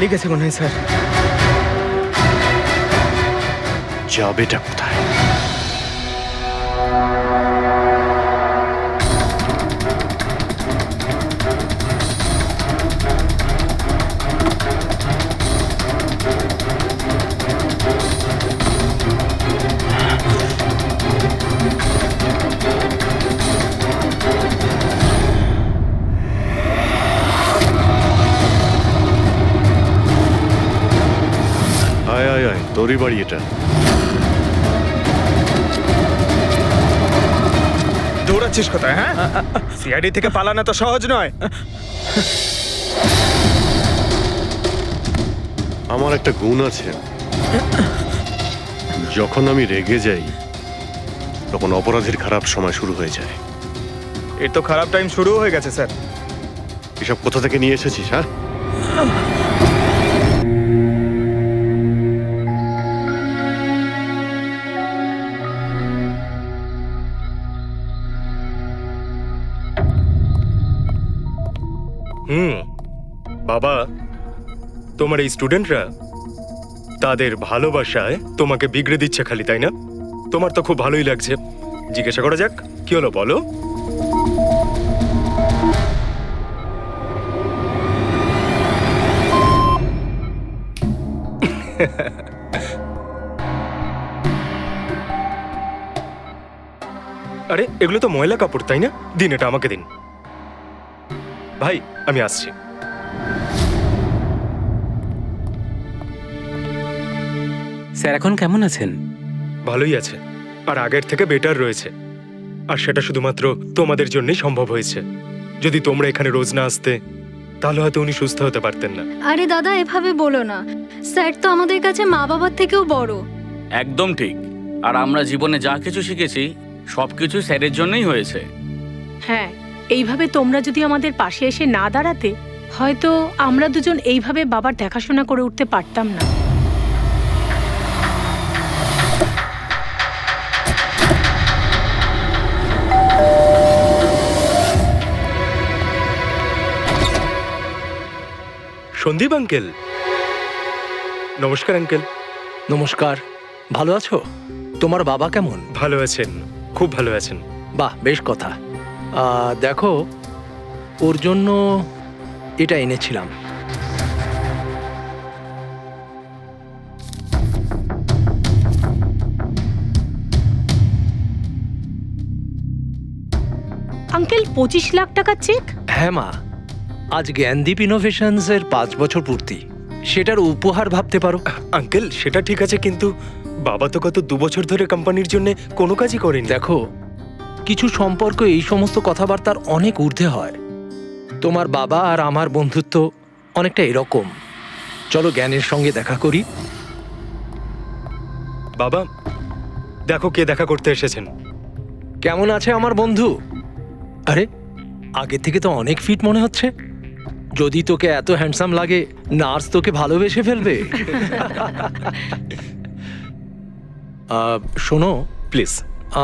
পালিয়ে গেছে মনে হয় স্যার। যাবেটা কোথায়? আয় আয় আয়, তোরই বাড়ি এটা। দৌড়াচ্ছিস কোথায়? হ্যাঁ, সিআইডি থেকে পালানো তো সহজ নয়। আমার একটা গুণ আছে, যখন আমি রেগে যাই তখন অপরাধীর খারাপ সময় শুরু হয়ে যায়। এর তো খারাপ টাইম শুরু হয়ে গেছে স্যার। এসব কোথা থেকে নিয়ে এসেছিস? হ্যাঁ, বাবা, তোমার এই স্টুডেন্টরা তাদের ভালোবাসায় তোমাকে বিগড়ে দিচ্ছে খালি, তাই না? তোমার তো খুব ভালোই লাগছে। জিজ্ঞাসা করা যাক, কি হলো বলো? আরে এগুলো তো ময়লা কাপড়, তাই না? দিন, এটা আমাকে দিন। ভাই, আমি আসছি। স্যার এখন কেমন আছেন? ভালোই আছে, আর আগের থেকে বেটার রয়েছে। আর সেটা শুধুমাত্র তোমাদের জন্যই সম্ভব হয়েছে। যদি তোমরা এখানে রোজ না আসতে, তাহলে হয়তো উনি সুস্থ হতে পারতেন না। আরে দাদা, এভাবে বলো না। স্যার তো আমাদের কাছে মা বাবার থেকেও বড়। একদম ঠিক। আর আমরা জীবনে যা কিছু শিখেছি সবকিছু স্যারের জন্যই হয়েছে। হ্যাঁ, এইভাবে তোমরা যদি আমাদের পাশে এসে না দাঁড়াতে, হয়তো আমরা দুজন এইভাবে বাবার দেখাশোনা করে উঠতে পারতাম না। সন্দীপ আঙ্কেল, নমস্কার আঙ্কেল। নমস্কার। ভালো আছো? তোমার বাবা কেমন? ভালো আছেন, খুব ভালো আছেন। বাহ, বেশ কথা। দেখো, ওর জন্য এটা এনেছিলাম। আঙ্কেল, 25 লাখ টাকার চেক? হ্যাঁ মা, আজ জ্ঞানদীপ ইনোভেশনস এর 5 বছর পূর্তি, সেটার উপহার ভাবতে পারো। আঙ্কেল, সেটা ঠিক আছে, কিন্তু বাবা তো গত 2 বছর ধরে কোম্পানির জন্য কোনো কাজই করেনি। দেখো, কিছু সম্পর্ক এই সমস্ত কথাবার্তার অনেক ঊর্ধ্বে হয়। তোমার বাবা আর আমার বন্ধুত্ব অনেকটা এরকম। চলো জ্ঞানের সঙ্গে দেখা করি। বাবা, দেখো কে দেখা করতে এসেছেন। কেমন আছে আমার বন্ধু? আরে, আগে থেকে তো অনেক ফিট মনে হচ্ছে। যদি তোকে এত হ্যান্ডসাম লাগে, নার্স তোকে ভালোবেসে ফেলবে। শোনো প্লিজ।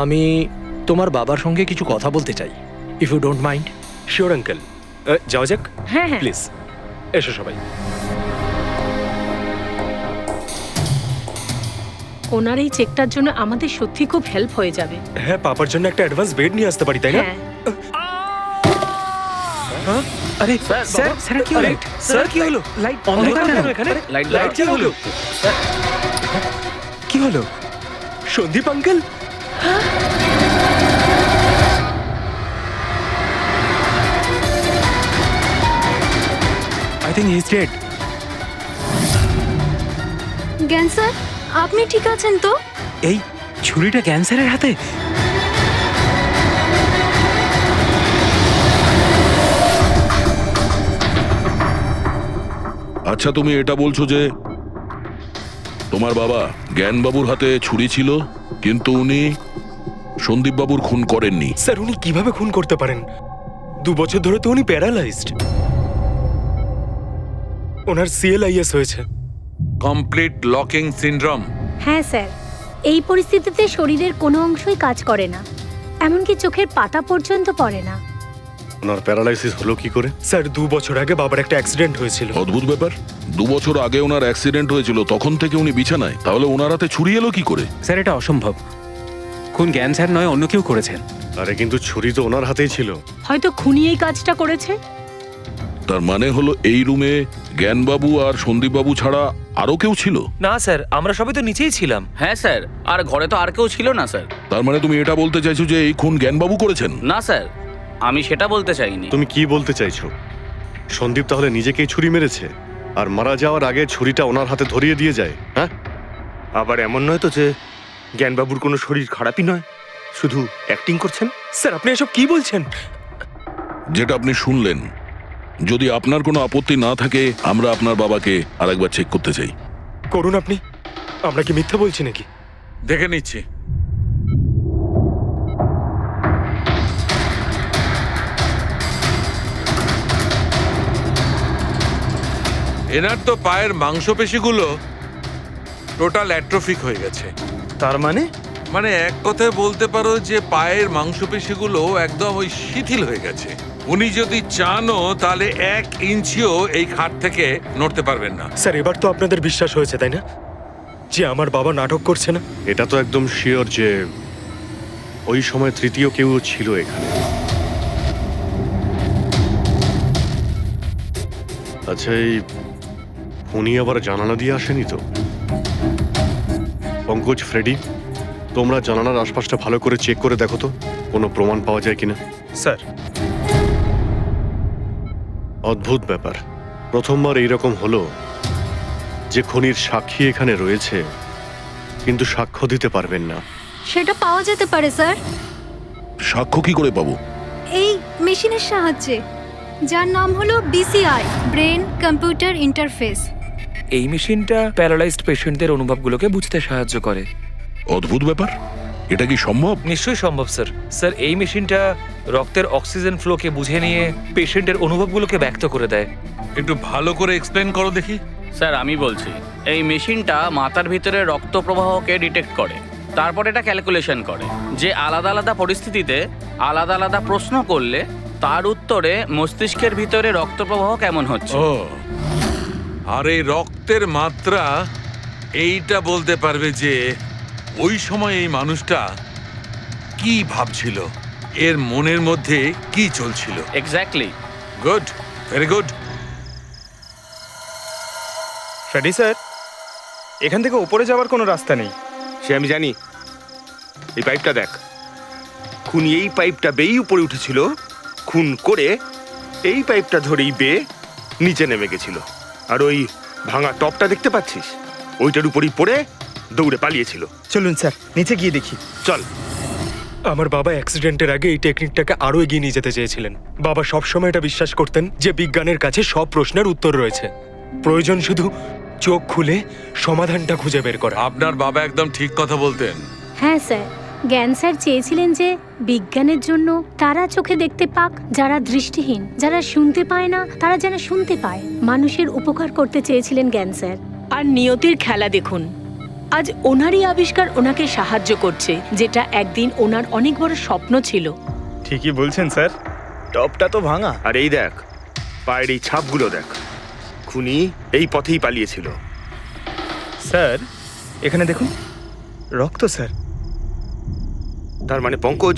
আমি তোমার বাবার সঙ্গে কিছু কথা বলতে চাই, if you don't mind. Sure uncle, যাওয়া যাক। হ্যাঁ হ্যাঁ, প্লিজ এসো সবাই। ওনার এই চেকটার জন্য আমাদের সত্যি খুব হেল্প হয়ে যাবে। হ্যাঁ, পাপার জন্য একটা অ্যাডভান্স বেড নিয়ে আসতে পারি, তাই না? হ্যাঁ, আরে স্যার, স্যার কি হলো? স্যার কি হলো? লাইট অন্ধকার কেন এখানে? লাইট কি হলো? কি হলো? Sandeep uncle? I think he is dead. জ্ঞান স্যার, আপনি ঠিক আছেন তো? এই ছুরিটা ক্যান্সারের হাতে? আচ্ছা, তুমি এটা বলছো যে তোমার বাবা জ্ঞানবাবুর হাতে ছুরি ছিল, কিন্তু উনি সন্দীপবাবুর খুন করেননি? স্যার, উনি কিভাবে খুন করতে পারেন? 2 বছর ধরে তো উনি প্যারালাইজড। ওনার সিএলআইএস হয়েছে। Complete locking syndrome. হ্যাঁ স্যার, এই পরিস্থিতিতে শরীরের কোনো অংশই কাজ করে না, এমনকি চোখের পাতা পর্যন্ত পড়ে না। ওনার প্যারালাইসিস হলো কি করে? স্যার 2 বছর আগে বাবার একটা অ্যাক্সিডেন্ট হয়েছিল। অদ্ভুত ব্যাপার, 2 বছর আগে ওনার অ্যাক্সিডেন্ট হয়েছিল, তখন থেকে উনি বিছানায়, তাহলে ওনার হাতে ছুরি এলো কি করে? স্যার এটা অসম্ভব। খুন জ্ঞান স্যার নয়, অন্য কেউ করেছেন। আরে কিন্তু ছুরি তো ওনার হাতেই ছিল। হয়তো খুনি এই কাজটা করেছে। তার মানে হলো এই রুমে জ্ঞানবাবু আর সন্দীপবাবু ছাড়া আরো কেউ ছিল? না স্যার, আমরা সবাই তো নিচেই ছিলাম। হ্যাঁ স্যার, আর ঘরে তো আর কেউ ছিল না স্যার। তার মানে তুমি এটা বলতে চাইছো যে এই খুন জ্ঞানবাবু করেছেন? না স্যার, আমি সেটা বলতে চাইনি। তুমি কি বলতে চাইছো? সন্দীপ তাহলে নিজেকেই ছুরি মেরেছে আর মারা যাওয়ার আগে ছুরিটা ওনার হাতে ধরিয়ে দিয়ে যায়? হ্যাঁ, আবার এমন নয় তো যে জ্ঞানবাবুর কোনো শরীর খারাপই নয়, শুধু অ্যাক্টিং করছেন। স্যার আপনি এসব কি বলছেন? যেটা আপনি শুনলেন, যদি আপনার কোনো আপত্তি না থাকে আমরা আপনার বাবাকে আরেকবার চেক করতে চাই। করুন আপনি। আমরা কি মিথ্যা বলছি নাকি? দেখে নিচ্ছি। এনার তো পায়ের মাংসপেশিগুলো টোটাল অ্যাট্রোফিক হয়ে গেছে। তার মানে মানে এক কথায় বলতে পারো যে পায়ের মাংসপেশিগুলো একদম ওই শিথিল হয়ে গেছে। উনি যদি চানও তাহলে 1 ইঞ্চিও এই খাট থেকে নড়তে পারবেন না। স্যার এবার তো আপনাদের বিশ্বাস হয়েছে তাই না, যে আমার বাবা নাটক করছে না? এটা তো একদম শিওর যে ওই সময় তৃতীয় কেউ ছিল এখানে। আচ্ছা, এই উনি আবার জানালা দিয়ে আসেনি তো? পঙ্কজ, ফ্রেডি, তোমরা জানালার আশপাশটা ভালো করে চেক করে দেখো তো কোনো প্রমাণ পাওয়া যায় কিনা। স্যার অদ্ভুত ব্যাপার, প্রথমবার এইরকম হলো যে খুনির সাক্ষী এখানে রয়েছে কিন্তু সাক্ষ্য দিতে পারবেন না। সেটা পাওয়া যেতে পারে স্যার, সাক্ষ্য কি করে পাবো? এই মেশিনের সাহায্যে, যার নাম হলো BCI, ব্রেন কম্পিউটার ইন্টারফেস। এই মেশিনটা প্যারালাইজড পেশেন্টদের অনুভবগুলোকে বুঝতে সাহায্য করে। অদ্ভুত ব্যাপার, এটা কি সম্ভব? নিশ্চয়ই সম্ভব স্যার। স্যার এই মেশিনটা রক্তের অক্সিজেন ফ্লোকে বুঝে নিয়ে পেশেন্টের অনুভবগুলোকে ব্যক্ত করে দেয়। একটু ভালো করে এক্সপ্লেন করো দেখি। স্যার আমি বলছি, এই মেশিনটা মাথার ভিতরে রক্ত প্রবাহকে ডিটেক্ট করে, তারপর এটা ক্যালকুলেশন করে যে আলাদা আলাদা পরিস্থিতিতে আলাদা আলাদা প্রশ্ন করলে তার উত্তরে মস্তিষ্কের ভিতরে রক্ত প্রবাহ কেমন হচ্ছে। ও, আর এই রক্তের মাত্রা এইটা বলতে পারবে যে ওই সময় এই মানুষটা কি ভাবছিল, এর মনের মধ্যে কি চলছিল। Exactly. Good, very good. Freddie sir, এখান থেকে উপরে যাওয়ার কোনো রাস্তা নেই। সে আমি জানি। এই পাইপটা দেখ, খুনি এই পাইপটা বেয়েই উপরে উঠেছিল, খুন করে এই পাইপটা ধরেই বেয়ে নিচে নেমে গেছিল। আর ওই ভাঙা টপটা দেখতে পাচ্ছিস, ওইটার উপরই পড়ে দৌড়ে পালিয়েছিল। চলুন স্যার, নিচে গিয়ে দেখি। চল। আমার বাবা অ্যাক্সিডেন্টের আগে এই টেকনিকটাকে আরো এগিয়ে নিয়ে যেতে চেয়েছিলেন। বাবা সবসময় এটা বিশ্বাস করতেন যে বিজ্ঞানের কাছে সব প্রশ্নের উত্তর রয়েছে, প্রয়োজন শুধু চোখ খুলে সমাধানটা খুঁজে বের করা। আপনার বাবা একদম ঠিক কথা বলতেন। হ্যাঁ স্যার, জ্ঞান স্যার চেয়েছিলেন যে বিজ্ঞানের জন্য তারা চোখে দেখতে পাক যারা দৃষ্টিহীন, যারা শুনতে পায় না তারা যেন শুনতে পায়। মানুষের উপকার করতে চেয়েছিলেন জ্ঞান স্যার। আর নিয়তির খেলা দেখুন, আজ ওনারই আবিষ্কার ওনাকে সাহায্য করছে, যেটা একদিন ওনার অনেক বড় স্বপ্ন ছিল। ঠিকই বলছেন স্যার, টপটা তো ভাঙা। আর এই দেখ, পায়ের এই ছাপগুলো দেখ, খুনি এই পথেই পালিয়েছিল। স্যার এখানে দেখুন, রক্ত স্যার। তার মানে পঙ্কজ,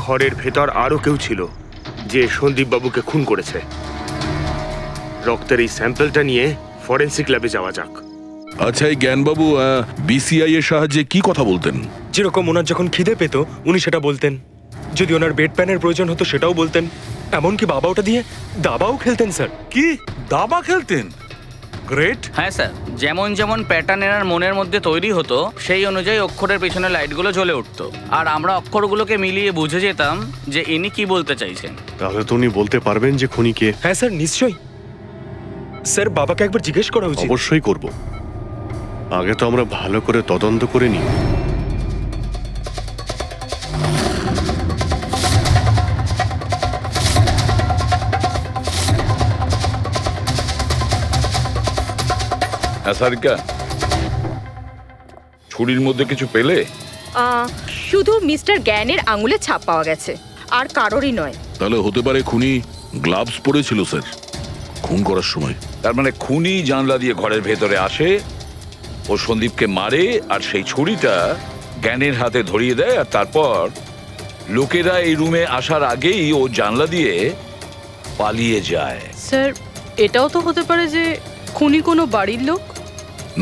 ঘরের ভেতর আরো কেউ ছিল যে সন্দীপ বাবুকে খুন করেছে। রক্তের এই স্যাম্পলটা নিয়ে ফরেন্সিক ল্যাবে যাওয়া যাক। আচ্ছা, এই জ্ঞানবাবু BCI এর সাহায্যে কি কথা বলতেন? যেরকম ওনার যখন খিদে পেত উনি সেটা বলতেন, যদি ওনার বেড প্যানের প্রয়োজন হতো সেটাও বলতেন, এমনকি বাবা ওটা দিয়ে দাবাও খেলতেন স্যার। কি দাবা খেলতেন? গ্রেট। হ্যাঁ স্যার, যেমন যেমন প্যাটার্ন এনার মনের মধ্যে তৈরি হতো সেই অনুযায়ী অক্ষরের পেছনে লাইটগুলো জ্বলে উঠতো, আর আমরা অক্ষরগুলোকে মিলিয়ে বুঝে যেতাম যে ইনি কি বলতে চাইছেন। তাহলে তো উনি বলতে পারবেন যে খুনি কে। হ্যাঁ স্যার, নিশ্চয়ই। স্যার বাবাকে একবার জিজ্ঞেস করা উচিত। অবশ্যই করব, আগে তো আমরা ভালো করে তদন্ত করে নিই। সারিকা, ছুরির মধ্যে কিছু পেলে? শুধু মিস্টার জ্ঞানের আঙুলের ছাপ পাওয়া গেছে, আর কারোরই নয়। তাহলে হতে পারে খুনি গ্লাভস পরেছিল স্যার খুন করার সময়। তার মানে খুনি জানলা দিয়ে ঘরের ভেতরে আসে, ও সন্দীপকে মারে, আর সেই ছুরিটা জ্ঞানের হাতে ধরিয়ে দেয়, আর তারপর লোকেরা এই রুমে আসার আগেই ও জানলা দিয়ে পালিয়ে যায়। স্যার, এটাও তো হতে পারে যে খুনি কোনো বাড়ির লোক।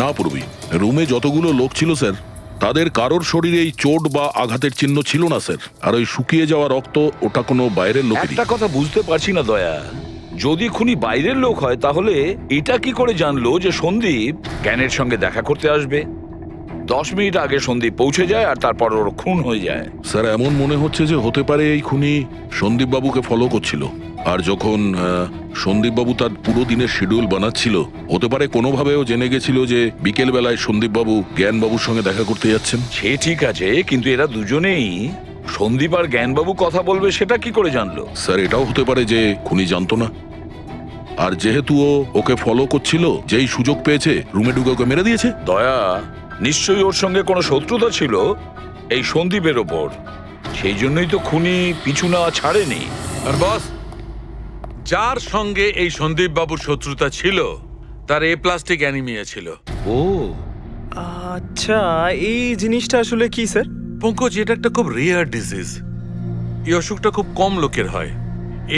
না পূর্বী, রুমে যতগুলো লোক ছিল স্যার তাদের কারোর শরীরেই চোট বা আঘাতের চিহ্ন ছিল না স্যার। আর ওই শুকিয়ে যাওয়া রক্ত ওটা কোনো বাইরের লোকেরই। একটা কথা বুঝতে পারছি না দয়া, যদি খুনি বাইরের লোক হয় তাহলে এটা কি করে জানলো যে সন্দীপ জ্ঞানের সঙ্গে দেখা করতে আসবে? 10 মিনিট আগে সন্দীপ পৌঁছে যায় আর তারপর ওর খুন হয়ে যায়। স্যার এমন মনে হচ্ছে যে হতে পারে এই খুনি সন্দীপ বাবুকে ফলো করছিল, আর যখন সন্দীপ বাবু তার পুরো দিনের শিডিউল বানাচ্ছিল হতে পারে কোনোভাবেও জেনে গেছিল যে বিকেল বেলায় সন্দীপ বাবু জ্ঞান বাবুর সঙ্গে দেখা করতে যাচ্ছেন। সে ঠিক আছে, কিন্তু এরা দুজনেই সন্দীপ আর জ্ঞানবাবু কথা বলবে সেটা কি করে জানলো? স্যার এটাও হতে পারে যে খুনি জানতো না, আর যেহেতু ও ওকে ফলো করছিল যেই সুযোগ পেয়েছে রুমে ঢুকে ওকে মেরে দিয়েছে। দয়া, নিশ্চয়ই ওর সঙ্গে কোনো শত্রুতা ছিল এই সন্দীপের ওপর, সেই জন্যই তো খুনি পিছু না ছাড়েনি। আর বস, যার সঙ্গে এই সন্দীপ বাবুর শত্রুতা ছিল তার প্লাস্টিক অ্যানিমিয়া ছিল। ও আচ্ছা, এই জিনিসটা আসলে কি স্যার? পঙ্কজ, এটা একটা খুব রেয়ার ডিজিজ। এই অসুখটা খুব কম লোকের হয়।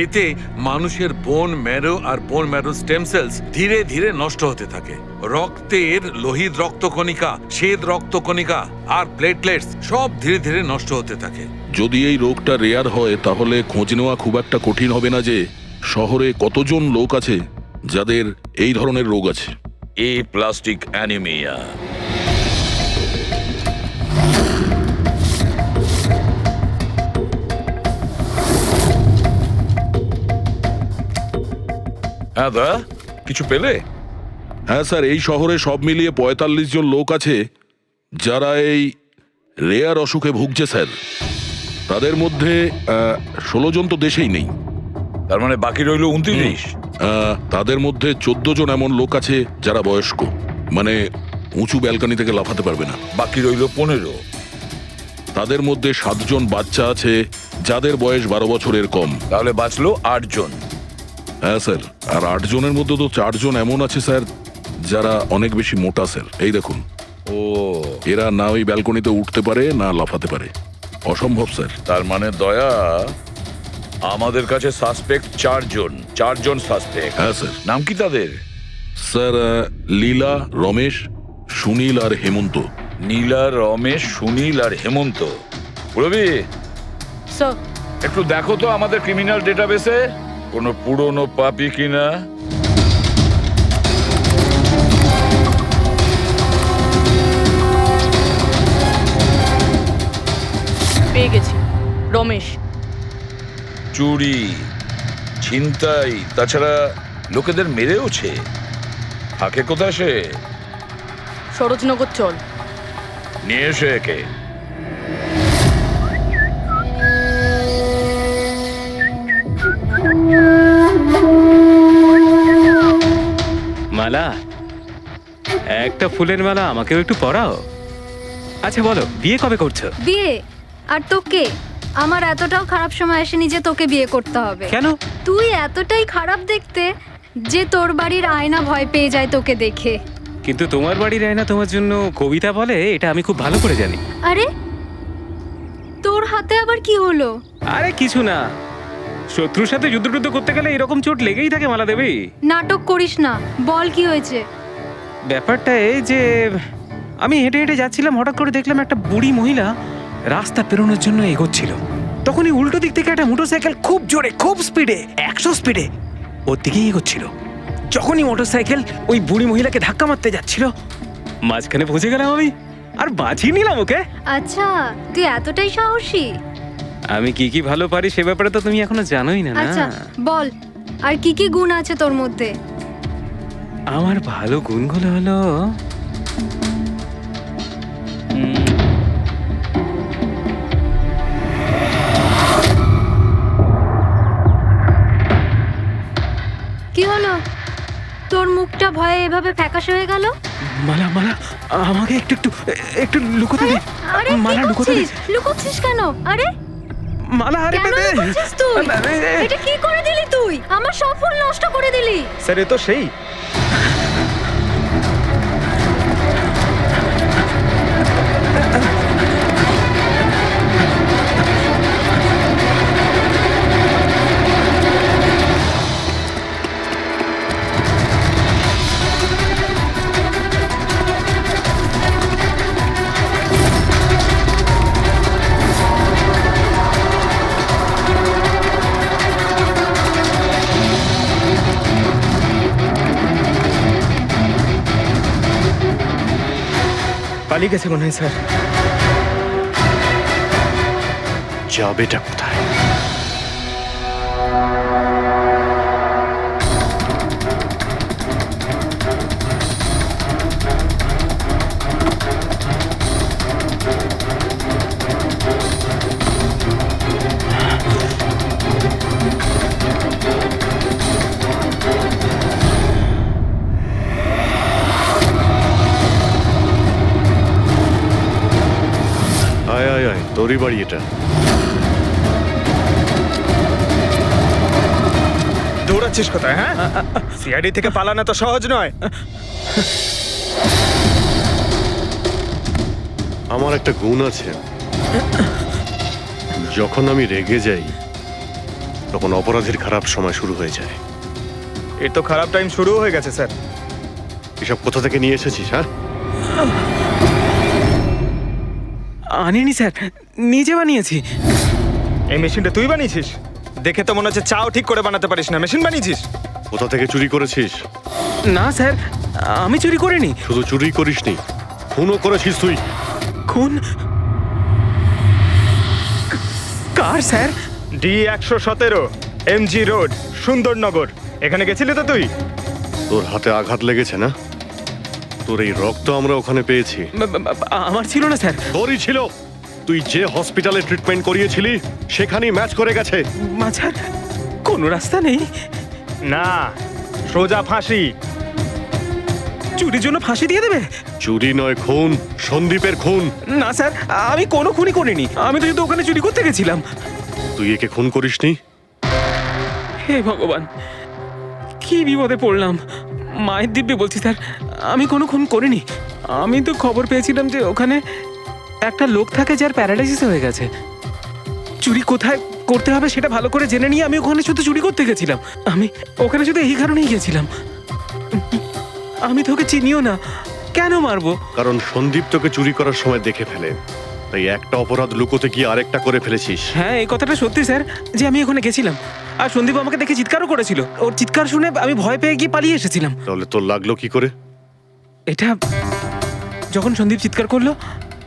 এতে মানুষের বোন ম্যারো আর বোন ম্যারো স্টেম সেলস ধীরে ধীরে নষ্ট হতে থাকে। রক্তের লোহিত রক্তকণিকা, শ্বেত রক্তকণিকা আর প্লেটলেটস সব ধীরে ধীরে নষ্ট হতে থাকে। যদি এই রোগটা রেয়ার হয় তাহলে খোঁজ নেওয়া খুব একটা কঠিন হবে না যে শহরে কতজন লোক আছে যাদের এই ধরনের রোগ আছে। এই প্লাস্টিক অ্যানিমিয়া হ্যাঁ দা, কিছু পেলে? হ্যাঁ স্যার, এই শহরে সব মিলিয়ে 45 জন লোক আছে যারা এই রেয়ার অসুখে ভুগছে স্যার। তাদের মধ্যে 16 জন তো দেশেই নেই। তার মানে বাকি রইল 29। তাদের মধ্যে 14 জন এমন লোক আছে যারা বয়স্ক, মানে উঁচু ব্যালকনি থেকে লাফাতে পারবে না। বাকি রইল 15। তাদের মধ্যে 7 জন বাচ্চা আছে যাদের বয়স 12 বছরের কম। তাহলে বাঁচলো 8 জন। হ্যাঁ স্যার, আর 8 জনের মধ্যে তো 4 জন এমন আছে স্যার যারা অনেক বেশি মোটা স্যার। এই দেখুন, ও এরা না ওই ব্যালকনিতে উঠতে পারে না লাফাতে পারে, অসম্ভব স্যার। তার মানে দয়া, আমাদের কাছে সাসপেক্ট 4 জন সাসপেক্ট। হ্যাঁ স্যার। নাম কি তাদের? স্যার লীলা, রমেশ, সুনীল আর হেমন্ত। নীলা, রমেশ, সুনীল আর হেমন্ত। রবি, স্যার একটু দেখো তো আমাদের ক্রিমিনাল ডেটাবেসে কোনো পুরনো পাপি কিনা। পেয়ে গেছি, রমেশ। চুরি, ছিনতাই, তাছাড়া লোকেদের মেরেওছে। থাকে কোথায় সে? সরোজনগর চল। নিয়ে এসে একে। মালা, একটা ফুলের মালা আমাকেও একটু পরাও। আচ্ছা বলো, বিয়ে কবে করছো? বিয়ে? আর তোকে? আমার এতটাও খারাপ সময় আসেনি যে তোকে বিয়ে করতে হবে। কেন? তুই এতটাই খারাপ দেখতে যে তোর বাড়ির আয়না ভয় পেয়ে যায় তোকে দেখে। কিন্তু তোমার বাড়ির আয়না তোমার জন্য কবিতা বলে, এটা আমি খুব ভালো করে জানি। আরে তোর হাতে আবার কি হলো? আরে কিছু না, শত্রুর সাথে যুদ্ধ করতে গেলে এরকম চোট লেগেই থাকে মালা দেবী। নাটক করিস না, বল কি হয়েছে। ব্যাপারটা এই যে আমি হেঁটে হেঁটে যাচ্ছিলাম, হঠাৎ করে দেখলাম একটা বুড়ি মহিলা রাস্তা পেরোনোর জন্য এগোচ্ছিল। তখনই উল্টো দিক থেকে একটা মোটরসাইকেল খুব জোরে, খুব স্পিডে, 100 স্পিডে ওর দিকেই এগোচ্ছিল। যখনই মোটরসাইকেল ওই বুড়ি মহিলাকে ধাক্কা মারতে যাচ্ছিল, মাঝখানে পৌঁছে গেলাম আমি আর বাঁচিয়ে নিলাম ওকে। আচ্ছা, তুই এতটাই সাহসী? আমি কি কি ভালো পারি সে ব্যাপারে তো তুমি এখনো জানোই না। আচ্ছা বল, আর কি কি গুণ আছে তোর মধ্যে? আমার ভালো গুণগুলো হলো কি হলো? তোর মুখটা ভয়ে এভাবে ফ্যাকাশে হয়ে গেল। মালা, মালা আমাকে একটু একটু একটু লুকোতে দে। আরে মালা লুকোতে দে। লুকোচ্ছিস কেন? আরে মালা আরে কেন এরকম করছিস তুই? এটা কি করে দিলি তুই? আমার সব ফুল নষ্ট করে দিলি। স্যার এ তো সেই পালিয়ে গেছে মনে হয় স্যার। যাবেটা কোথায়? আয় আয় আয়, তোরই বাড়ি এটা। দৌড়াচ্ছিস কোথায়? হ্যাঁ, সিআইডি থেকে পালানো তো সহজ নয়। আমার একটা গুণ আছে, যখন আমি রেগে যাই তখন অপরাধীর খারাপ সময় শুরু হয়ে যায়। এর তো খারাপ টাইম শুরু হয়ে গেছে স্যার। এসব কোথা থেকে নিয়ে এসেছিস? হ্যাঁ, আনিনি স্যার, নিজে বানিয়েছি। এই মেশিনটা তুই বানিয়েছিস? দেখে তো মনে হচ্ছে চাও ঠিক করে বানাতে পারিস না, মেশিন বানিয়েছিস। কোথা থেকে চুরি করেছিস? না স্যার, আমি চুরি করিনি। শুধু চুরি করিসনি, খুনও করেছিস তুই। খুন? কার স্যার? D117 MG রোড, সুন্দরনগর। এখানে গেছিলি তো তুই? তোর হাতে আঘাত লেগেছে না? তোর এই রক্ত আমরা ওখানে পেয়েছি। আমার ছিল না স্যার। তোরই ছিল। তুই যে হসপিটালে ট্রিটমেন্ট করিয়েছিলি সেখানেই ম্যাচ করে গেছে। মাঝার কোনো রাস্তা নেই? না, সোজা ফাঁসি। চুরির জন্য ফাঁসি দিয়ে দেবে? চুরি নয়, খুন, সন্দীপের খুন। না স্যার, আমি কোনো খুনই করিনি। আমি তো শুধু ওখানে চুরি করতে গেছিলাম। তুই একে খুন করিসনি? হে ভগবান, কি বিপদে পড়লাম। মায়ের দিব্যে বলছি স্যার, আমি কোনো খুন করিনি। আমি তো খবর পেয়েছিলাম যে ওখানে একটা লোক থাকে যার প্যারালাইসিস হয়ে গেছে। চুরি কোথায় করতে হবে সেটা ভালো করে জেনে নিয়ে আমি ওখানে শুধু চুরি করতে গেছিলাম। আমি ওখানে শুধু এই কারণেই গেছিলাম। আমি তোকে চিনিও না, কেন মারবো? কারণ সন্দীপ তোকে চুরি করার সময় দেখে ফেলে, তাই একটা অপরাধ লুকোতে গিয়ে আরেকটা করে ফেলেছিস। হ্যাঁ, এই কথাটা সত্যি স্যার, যে আমি ওখানে গেছিলাম আর সন্দীপ আমাকে দেখে চিৎকারও করেছিল। ওর চিৎকার শুনে আমি ভয় পেয়ে গিয়ে পালিয়ে এসেছিলাম। তাহলে তোর লাগলো কি করে? এটা যখন সন্দীপ চিৎকার করলো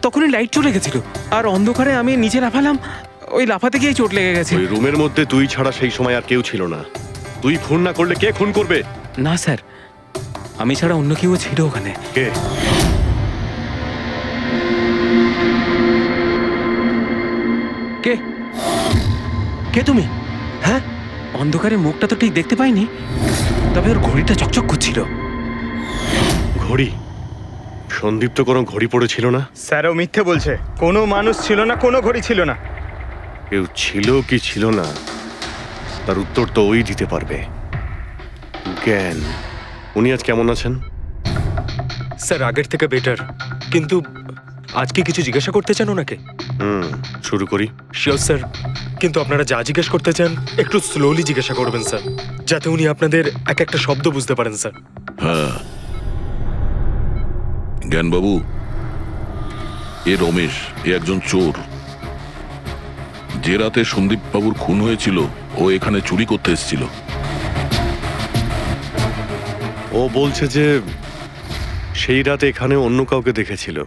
তখনই লাইট চলে গেছিল আর অন্ধকারে আমি নিচে লাফালাম, ওই লাফাতে গিয়ে চোট লেগে গেছে। ওই রুমের মধ্যে তুই ছাড়া সেই সময় আর কেউ ছিল না। তুই খুন না করলে কে খুন করবে? না স্যার, আমি ছাড়া অন্য কেউ ছিল ওখানে। কে? কে? কে তুমি? হ্যাঁ, অন্ধকারে মুখটা তো ঠিক দেখতে পাইনি, তবে ওর ঘড়িটা চকচক করছিল। ঘড়ি? সন্দীপ তো কোনো ঘড়ি পড়েছিল না। স্যারও মিথ্যে বলছে। কোনো মানুষ ছিল না, কোনো ঘড়ি ছিল না। কেউ ছিল কি ছিল না তার উত্তর তো ওই দিতে পারবে। জ্ঞান, উনি আজ কেমন আছেন? স্যার আগের থেকে বেটার, কিন্তু আজকে কিছু জিজ্ঞাসা করতে চান ওনাকে? শুরু করি। শিওর স্যার, কিন্তু আপনারা যা জিজ্ঞেস করতে চান একটু স্লোলি জিজ্ঞাসা করবেন স্যার, যাতে উনি আপনাদের এক একটা শব্দ বুঝতে পারেন স্যার। হ্যাঁ, জ্ঞানবাবু, এ রমেশ, এ একজন চোর। যে রাতে সন্দীপ বাবুর খুন হয়েছিল ও এখানে চুরি করতে এসেছিল। ও বলছে যে সেই রাতে এখানে অন্য কাউকে দেখেছিল।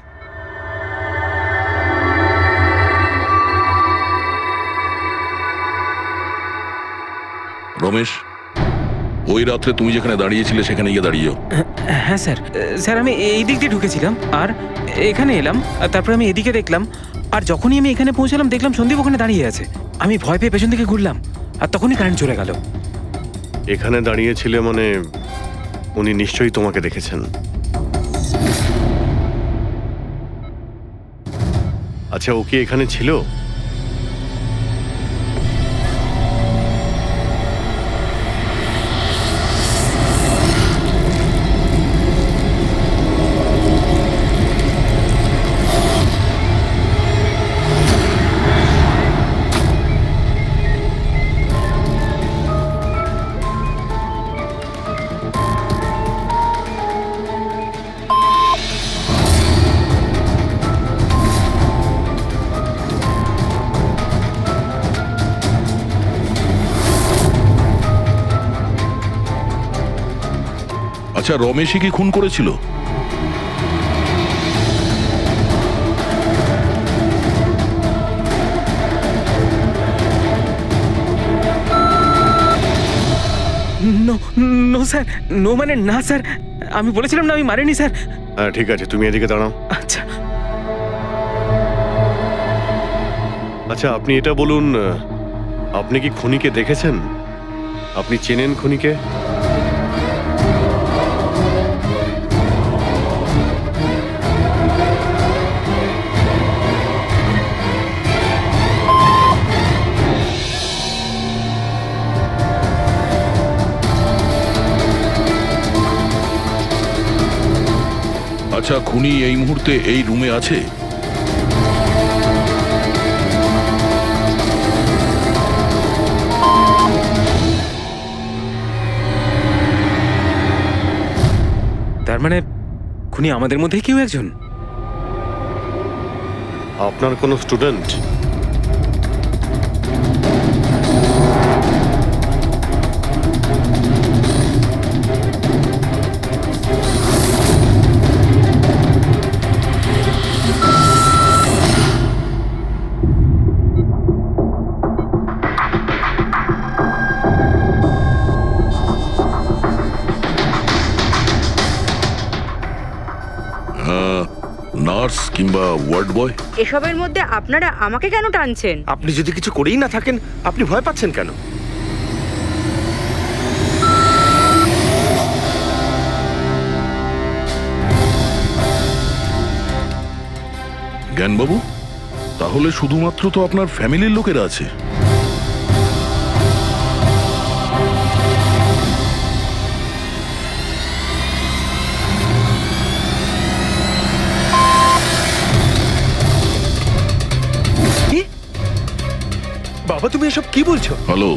রমেশ, ওই রাত্রে তুমি যেখানে দাঁড়িয়েছিলে সেখানে গিয়ে দাঁড়িয়েও। হ্যাঁ স্যার, স্যার আমি এই দিক দিয়ে ঢুকেছিলাম আর এখানে এলাম, আর তারপরে আমি এদিকে দেখলাম, আর যখনই আমি এখানে পৌঁছালাম দেখলাম সন্দীপ ওখানে দাঁড়িয়ে আছে। আমি ভয় পেয়ে পেছন দিকে ঘুরলাম আর তখনই কারেন্ট চলে গেল। এখানে দাঁড়িয়েছিলে মানে উনি নিশ্চয়ই তোমাকে দেখেছেন। আচ্ছা, ও কি এখানে ছিল? আচ্ছা, রমেশই কি খুন করেছিল? নো নো স্যার, নো মানে না স্যার, আমি বলেছিলাম না আমি মারিনি স্যার। হ্যাঁ ঠিক আছে, তুমি এদিকে দাঁড়াও। আচ্ছা আচ্ছা, আপনি এটা বলুন, আপনি কি খুনিকে দেখেছেন? আপনি চেনেন খুনিকে? আচ্ছা, খুনি এই মুহূর্তে এই রুমে আছে? তার মানে খুনি আমাদের মধ্যে কেউ একজন? আপনার কোনো স্টুডেন্ট? নার্স কিংবা ওয়ার্ড বয়? এসবের মধ্যে আপনারা আমাকে কেন টানছেন? আপনি যদি কিছু করেই না থাকেন, আপনি ভয় পাচ্ছেন কেন? জ্ঞানবাবু, তাহলে শুধুমাত্র তো আপনার ফ্যামিলির লোকেরা আছে। বাবা তুমি এসব কি বলছো? হ্যালো,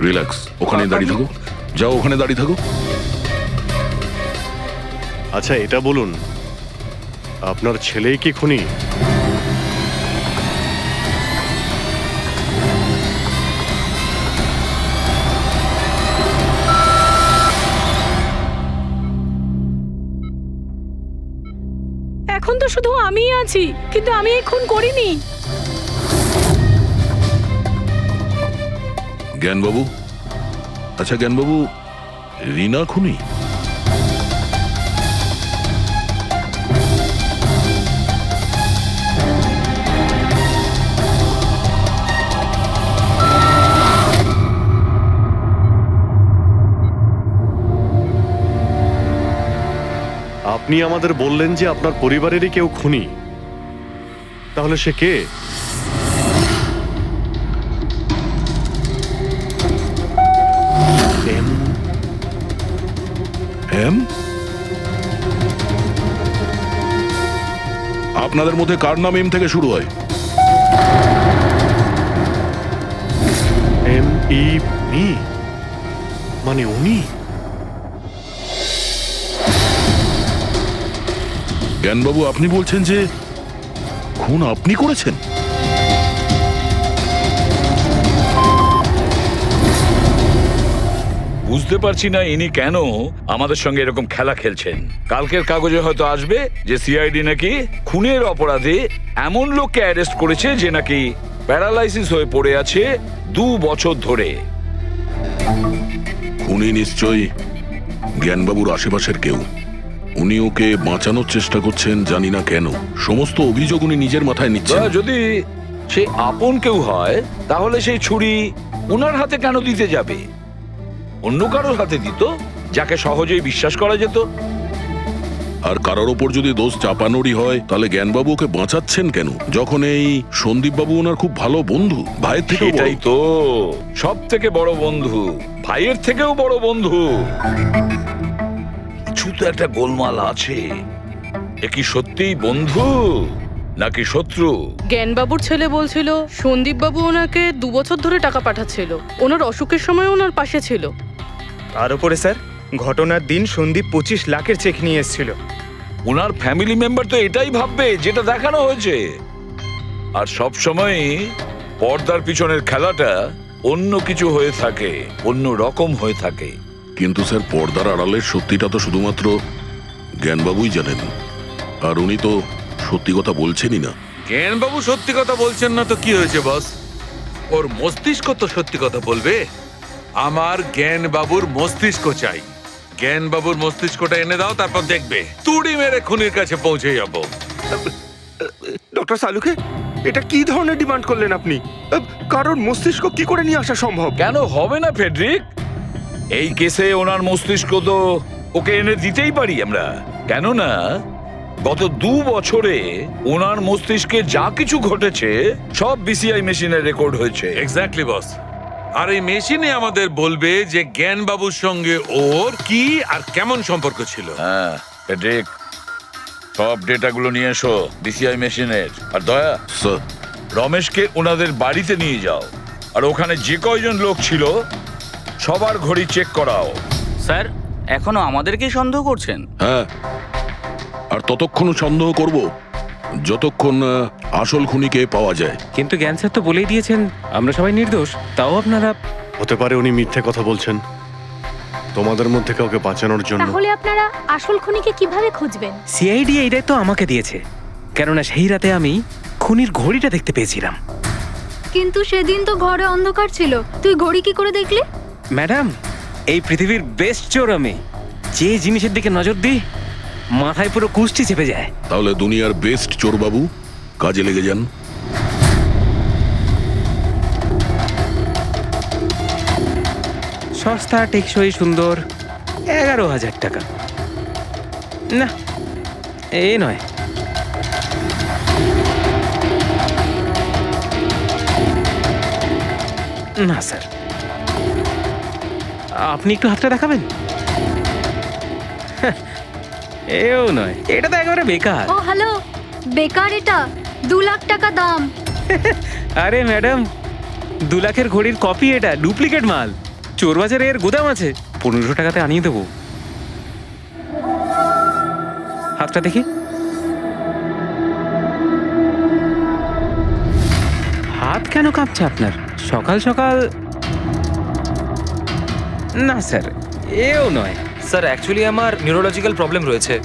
রিল্যাক্স, ওখানে দাঁড়িয়ে থাকো। যাও, ওখানে দাঁড়িয়ে থাকো। আচ্ছা এটা বলুন, আপনার ছেলেই কি খুনি? এখন তো শুধু আমিই আছি, কিন্তু আমি এই খুন করিনি। জ্ঞানবাবু, আচ্ছা জ্ঞানবাবু, রিনা খুনি? আপনি আমাদের বললেন যে আপনার পরিবারেরই কেউ খুনি, তাহলে সে কে? আপনাদের মধ্যে কার নাম এম থেকে শুরু হয়? মি মানে উনি? জ্ঞানবাবু, আপনি বলছেন যে খুন আপনি করেছেন? বুঝতে পারছি না ইনি কেন আমাদের সঙ্গে এরকম খেলা খেলছেন। কালকের কাগজে হয়তো আসবে যে সিআইডি নাকি খুনের অপরাধে এমন লোককে অ্যারেস্ট করেছে যে নাকি প্যারালাইসিস হয়ে পড়ে আছে 2 বছর ধরে। খুনি নিশ্চয়ই জ্ঞানবাবুর আশেপাশের কেউ। উনি ওকে বাঁচানোর চেষ্টা করছেন, জানি না কেন। সমস্ত অভিযোগ উনি নিজের মাথায় নিচ্ছেন। যদি সে আপন কেউ হয় তাহলে সেই ছুরি ওনার হাতে কেন দিতে যাবে? অন্য কারোর হাতে দিত, যাকে সহজেই বিশ্বাস করা যেত। আর কারোর ওপর যদি দোষ চাপানোরই হয়, তাহলে জ্ঞানবাবু ওকে বাঁচাচ্ছেন কেন, যখন এই সন্দীপ বাবু ওনার খুব ভালো বন্ধু, ভাইয়ের থেকে? এটাই তো সব থেকে বড় বন্ধু, ভাইয়ের থেকেও বড় বন্ধু। কিছু তো একটা গোলমাল আছে। এ কি সত্যিই বন্ধু নাকি শত্রু? জ্ঞানবাবুর ছেলে বলছিল সন্দীপ বাবু ওনাকে 2 বছর ধরে টাকা পাঠাচ্ছিল, ওনার অসুখের সময় ওনার পাশে ছিল। তার উপরে স্যার, ঘটনার দিন সন্দীপ 25 লাখের চেক নিয়ে এসেছিল। ওনার ফ্যামিলি মেম্বার তো এটাই ভাববে যেটা দেখানো হয়েছে। আর সব সময় পর্দার পিছনের খেলাটা অন্য কিছু হয়ে থাকে, অন্য রকম হয়ে থাকে। কিন্তু স্যার পর্দার আড়ালের সত্যিটা তো শুধুমাত্র জ্ঞানবাবুই জানেন, আর উনি তো সত্যি কথা বলছেনই না। জ্ঞানবাবু সত্যি কথা বলছেন না তো কি হয়েছে বস? ওর মস্তিষ্ক তো সত্যি কথা বলবে। আমার জ্ঞানবাবুর মস্তিষ্ক চাই। জ্ঞানবাবুর মস্তিষ্কটা এনে দাও, তারপর দেখবে তুড়ি মেরে খুনির কাছে পৌঁছে যাবো। ডক্টর সালুকে, এটা কি ধরনের ডিমান্ড করলেন আপনি? কারণ মস্তিষ্ক কি করে নিয়ে আসা সম্ভব? কেন হবে না ফেডরিক? এই কেসে ওনার মস্তিষ্ক তো ওকে এনে দিতেই পারি আমরা। কেননা গত 2 বছরে ওনার মস্তিষ্কে যা কিছু ঘটেছে সব বিসিআই মেশিনে রেকর্ড হয়েছে। এক্স্যাক্টলি বস। আর এই মেশিনে আমাদের বলবে যে জ্ঞানবাবুর সঙ্গে ওর কি আর কেমন সম্পর্ক ছিল। হ্যাঁ ফেডরিক, সব ডেটাগুলো নিয়ে এসো বিসিআই মেশিনের। আর দয়া স্যার, রমেশকে ওনাদের বাড়িতে নিয়ে যাও, আর ওখানে যে কয়জন লোক ছিল সবার ঘড়ি চেক করাও। স্যার, এখনো আমাদেরকেই সন্দেহ করছেন? হ্যাঁ, আর ততক্ষণ সন্দেহ করব যতক্ষণ আসল খুনিকে পাওয়া যায়। কিন্তু জ্ঞান স্যার তো বলেই দিয়েছেন আমরা সবাই নির্দোষ, তাও আপনারা। হতে পারে উনি মিথ্যে কথা বলছেন তোমাদের মধ্যে কাউকে বাঁচানোর জন্য। তাহলে আপনারা আসল খুনিকে কিভাবে খুঁজবেন? সিআইডি এই দায়িত্ব আমাকে দিয়েছে, কেননা সেই রাতে আমি খুনির ঘড়িটা দেখতে পেয়েছিলাম। কিন্তু সেদিন তো ঘরে অন্ধকার ছিল, তুই ঘড়ি কি করে দেখলি? ম্যাডাম, এই পৃথিবীর বেস্ট চোর আমি। যে জিনিসের দিকে নজর দিই মাথায় পুরো কুষ্টি চেপে যায়। তাহলে দুনিয়ার বেস্ট চোরবাবু কাজে লেগে যান। সস্তা, টেকসই, সুন্দর, 11,000 টাকা। না, এ নয়। না স্যার, আপনি একটু হাতটা দেখাবেন? এও নয়, এটা তো একেবারে বেকার। ও হ্যালো, বেকার এটা? 2 লাখ টাকা দাম। আরে ম্যাডাম, 2 লাখের ঘড়ির কপি, এটা ডুপ্লিকেট মাল। চোর বাজারে এর গুদাম আছে, 1500 টাকাতে আনিয়ে দেবো। হাতটা দেখি। হাত কেন কাঁপছে আপনার সকাল সকাল? না স্যার, এও নয়। স্যার, অ্যাকচুয়ালি আমার নিউরোলজিক্যাল প্রবলেম রয়েছে।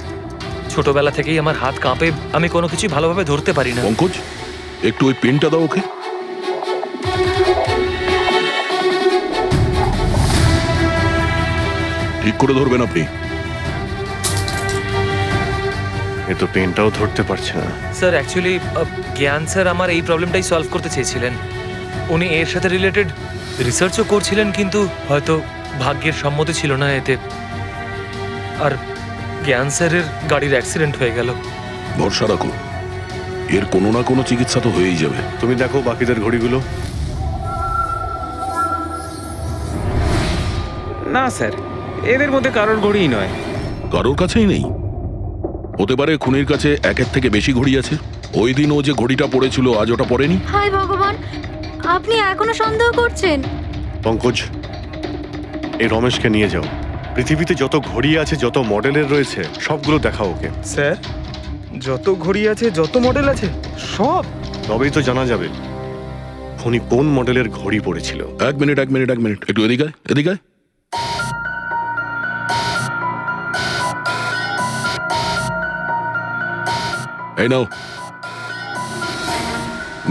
ছোটবেলা থেকেই আমার হাত কাঁপে, আমি কোনো কিছু ভালোভাবে ধরতে পারি না। পঙ্কজ, একটু ওই পেনটা দাও ওকে। ঠিক করে ধরবেন আপনি। এ তো পেনটাও ধরতে পারছে না। স্যার, অ্যাকচুয়ালি জ্ঞান স্যার আমার এই প্রবলেমটাই সলভ করতে চেয়েছিলেন। উনি এর সাথে রিলেটেড রিসার্চও করছিলেন, কিন্তু হয়তো ভাগ্যের সম্মতি ছিল না এতে। আর জ্ঞান স্যারের গাড়ির অ্যাক্সিডেন্ট হয়ে গেল। ভরসা রাখো, এর কোনো না কোনো চিকিৎসা তো হয়েই যাবে। তুমি দেখো বাকিদের ঘড়িগুলো। না স্যার, এদের মধ্যে কারোর ঘড়িই নয়। কারোর কাছেই নেই? হতে পারে খুনির কাছে 1-এর থেকে বেশি ঘড়ি আছে। ওই দিন ও যে ঘড়িটা পড়েছিল আজ ওটা পড়েনি। হায় ভগবান, আপনি এখনো সন্দেহ করছেন? পঙ্কজ, এই রমেশকে নিয়ে যাও। পৃথিবীতে যত ঘড়ি আছে, যত মডেলের রয়েছে, সবগুলো দেখাও ওকে। স্যার, যত ঘড়ি আছে, যত মডেল আছে, সব? তবেই তো জানা যাবে খুনি কোন মডেলের ঘড়ি পড়েছিল। এক মিনিট, একটু এদিকে আয়, এদিকে আয়। এই নাও,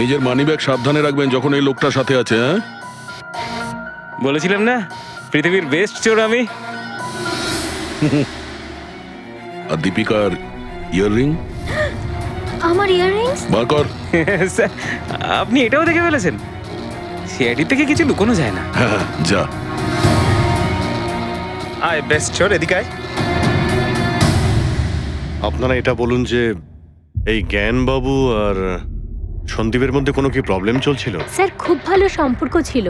নিজের মানিব্যাগ সাবধানে রাখবেন যখন এই লোকটার সাথে আছে। হ্যাঁ, বলেছিলাম না পৃথিবীর বেস্ট চোর আমি। আর দীপিকার ইয়াররিং? আমার ইয়াররিংস? বার কর। স্যার, আপনি এটাও দেখে ফেলেছেন? সিআইডি থেকে কিছু লুকোনো যায় না। হ্যাঁ, যা। আয় বেস্ট চোর, এদিকে আয়। আপনারা এটা বলুন যে এই জ্ঞানবাবু আর সন্দীপের মধ্যে কোনো কি প্রবলেম চলছিল? স্যার, খুব ভালো সম্পর্ক ছিল।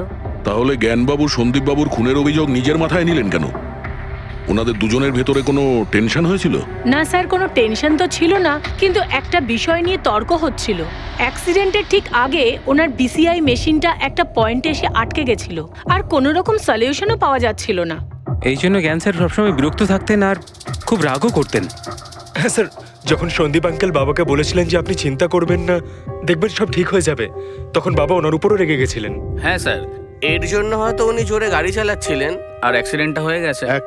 তাহলে জ্ঞানবাবু সন্দীপবাবুর খুনের অভিযোগ নিজের মাথায় নিলেন কেন? ওনাদের দুজনের ভেতরে কোনো টেনশন হয়েছিল? না স্যার, কোনো টেনশন তো ছিল না, কিন্তু একটা বিষয় নিয়ে তর্ক হচ্ছিল। অ্যাক্সিডেন্টের ঠিক আগে ওনার বিসিআই মেশিনটা একটা পয়েন্টে এসে আটকে গেছিল, আর কোনো রকম সলিউশনও পাওয়া যাচ্ছিল না। এই জন্য জ্ঞান স্যার সবসময় বিরক্ত থাকতেন আর খুব রাগও করতেন। হ্যাঁ স্যার, যখন সন্দীপ আঙ্কেল বাবাকে বলেছিলেন যে আপনি চিন্তা করবেন না, দেখবেন সব ঠিক হয়ে যাবে, তখন বাবা ওনার উপরও রেগে গেছিলেন। হ্যাঁ স্যার, এর জন্য হয়তো উনি জোরে গাড়ি চালাচ্ছিলেন আর অ্যাক্সিডেন্টটা হয়ে গেছে। এক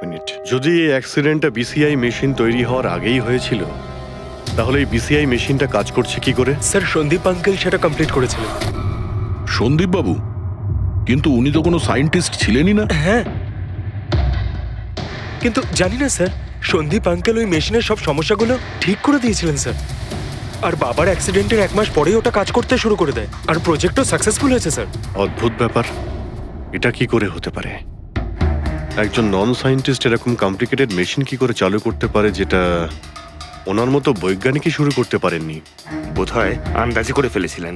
মিনিট। যদি এই অ্যাক্সিডেন্টটা বিসিআই মেশিন তৈরি হওয়ার আগেই হয়েছিল, তাহলে এই বিসিআই মেশিনটা কাজ করছে কি করে? স্যার সন্দীপ আঙ্কেল সেটা কমপ্লিট করেছিলেন। সন্দীপ বাবু? কিন্তু উনি তো কোনো সায়েন্টিস্ট ছিলেনই না। হ্যাঁ, কিন্তু জানি না স্যার, সন্দীপ আঙ্কেল ওই মেশিনের সব সমস্যাগুলো ঠিক করে দিয়েছিলেন স্যার। আর বাবার অ্যাক্সিডেন্টের 1 মাস পরেই ওটা কাজ করতে শুরু করে দেয়, আর প্রজেক্টও সাকসেসফুল হয়েছে স্যার। অদ্ভুত ব্যাপার, এটা কি করে হতে পারে? একজন নন সায়েন্টিস্ট এরকম কমপ্লিকেটেড মেশিন কি করে চালু করতে পারে, যেটা ওনার মতো বৈজ্ঞানিকই শুরু করতে পারেননি? বোধহয় আন্দাজি করে ফেলেছিলেন।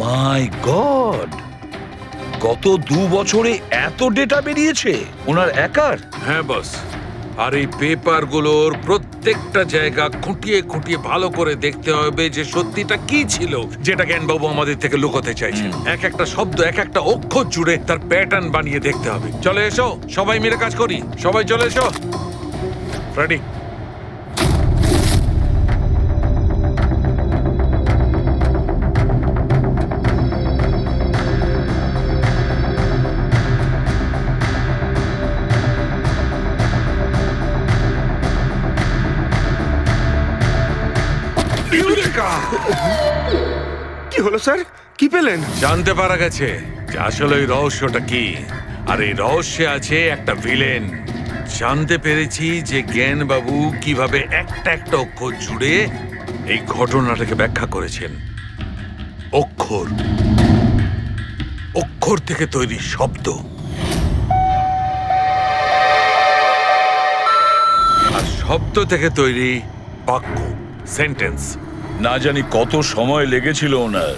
মাই গড, গত 2 বছরে এত ডেটা বেরিয়েছে ওনার একার? হ্যাঁ বস, আর এই পেপারগুলোর প্রত্যেকটা জায়গা খুঁটিয়ে খুঁটিয়ে ভালো করে দেখতে হবে যে সত্যিটা কি ছিল যেটা জ্ঞানবাবু আমাদের থেকে লুকোতে চাইছেন। এক একটা শব্দ, এক একটা অক্ষর জুড়ে তার প্যাটার্ন বানিয়ে দেখতে হবে। চলে এসো, সবাই মিলে কাজ করি। সবাই চলে এসো। ফ্রেডি, কি হলো স্যার? কি পেলেন? জানতে পারা গেছে যে আসলে ওই রহস্যটা কি, আর এই রহস্যে আছে একটা ভিলেন। জানতে পেরেছি যে জ্ঞানবাবু কিভাবে একটা একটা অক্ষর জুড়ে এই ঘটনাটাকে ব্যাখ্যা করেছেন। অক্ষর, অক্ষর থেকে তৈরি শব্দ, আর শব্দ থেকে তৈরি বাক্য, সেন্টেন্স। না জানি কত সময় লেগেছিল ওনার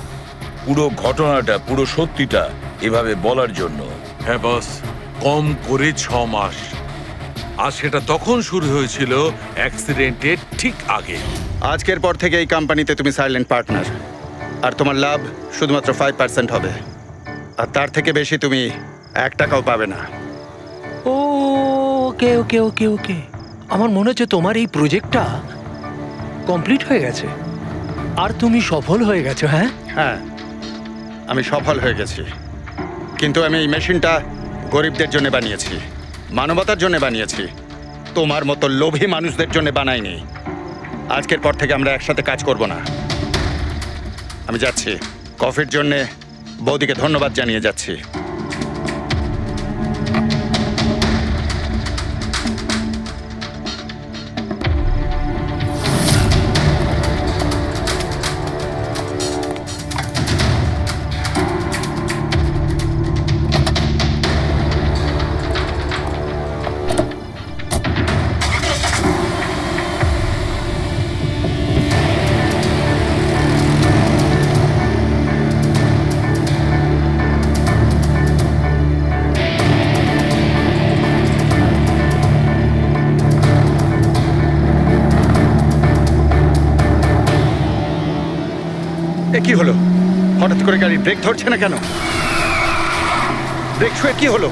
পুরো ঘটনাটা, পুরো সত্যিটা এভাবে বলার জন্য। হ্যাঁ বস, কম করে 6 মাস। আর সেটা তখন শুরু হয়েছিল অ্যাক্সিডেন্টের ঠিক আগে। আজকের পর থেকে এই কোম্পানিতে তুমি সাইলেন্ট পার্টনার, আর তোমার লাভ শুধুমাত্র 5% হবে, আর তার থেকে বেশি তুমি 1 টাকাও পাবে না। ওকে। আমার মনে হচ্ছে তোমার এই প্রজেক্টটা কমপ্লিট হয়ে গেছে আর তুমি সফল হয়ে গেছো। হ্যাঁ, আমি সফল হয়ে গেছি, কিন্তু আমি এই মেশিনটা গরিবদের জন্য বানিয়েছি, মানবতার জন্য বানিয়েছি, তোমার মতো লোভী মানুষদের জন্য বানাইনি। আজকের পর থেকে আমরা একসাথে কাজ করব না। আমি যাচ্ছি, কফির জন্য বৌদিকে ধন্যবাদ জানিয়ে যাচ্ছি। কি হলো? হঠাৎ করে গাড়ি ব্রেক ধরছে না কেন? ব্রেক ছুঁয়ে কি হলো?